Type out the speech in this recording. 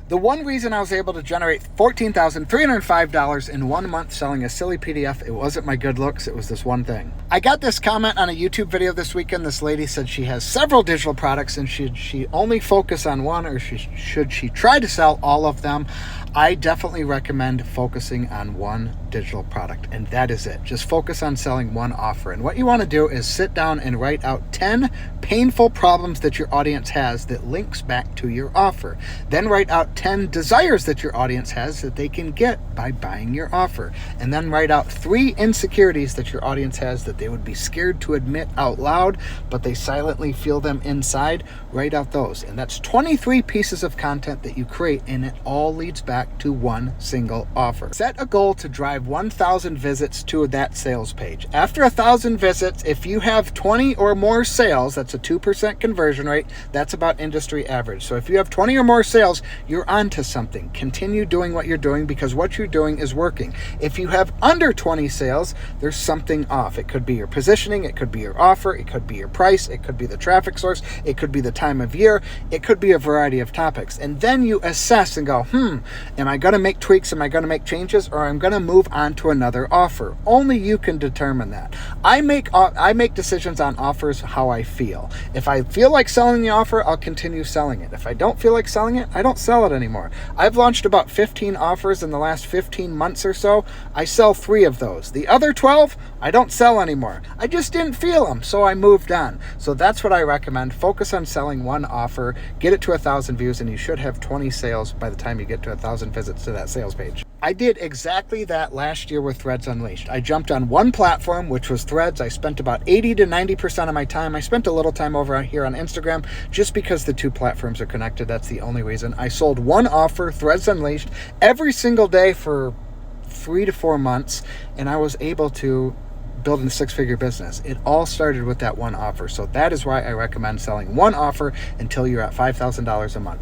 The one reason I was able to generate $14,305 in 1 month selling a silly PDF, it wasn't my good looks, it was this one thing. I got this comment on a YouTube video this weekend. This lady said she has several digital products and should she only focus on one, or should she try to sell all of them? I definitely recommend focusing on one digital product, and that is it. Just focus on selling one offer. And what you want to do is sit down and write out 10 painful problems that your audience has that links back to your offer. Then write out 10 desires that your audience has that they can get by buying your offer. And then write out 3 insecurities that your audience has that they would be scared to admit out loud, but they silently feel them inside. Write out those. And that's 23 pieces of content that you create, and it all leads back to one single offer. Set a goal to drive 1,000 visits to that sales page. After 1,000 visits, if you have 20 or more sales, that's a 2% conversion rate. That's about industry average. So if you have 20 or more sales, you're onto something. Continue doing what you're doing because what you're doing is working. If you have under 20 sales, there's something off. It could be your positioning, it could be your offer, it could be your price, it could be the traffic source, it could be the time of year, it could be a variety of topics. And then you assess and go, am I going to make tweaks? Am I going to make changes? Or I'm going to move on to another offer? Only you can determine that. I make decisions on offers how I feel. If I feel like selling the offer, I'll continue selling it. If I don't feel like selling it, I don't sell it anymore. I've launched about 15 offers in the last 15 months or so. I sell 3 of those. The other 12, I don't sell anymore. I just didn't feel them, so I moved on. So that's what I recommend. Focus on selling one offer, get it to 1,000 views, and you should have 20 sales by the time you get to 1,000 visits to that sales page. I did exactly that last year with Threads Unleashed. I jumped on one platform, which was Threads. I spent about 80 to 90% of my time. I spent a little time over here on Instagram just because the 2 platforms are connected. That's the only reason. I sold one offer, Threads Unleashed, every single day for 3 to 4 months, and I was able to build a 6-figure business. It all started with that one offer. So that is why I recommend selling one offer until you're at $5,000 a month.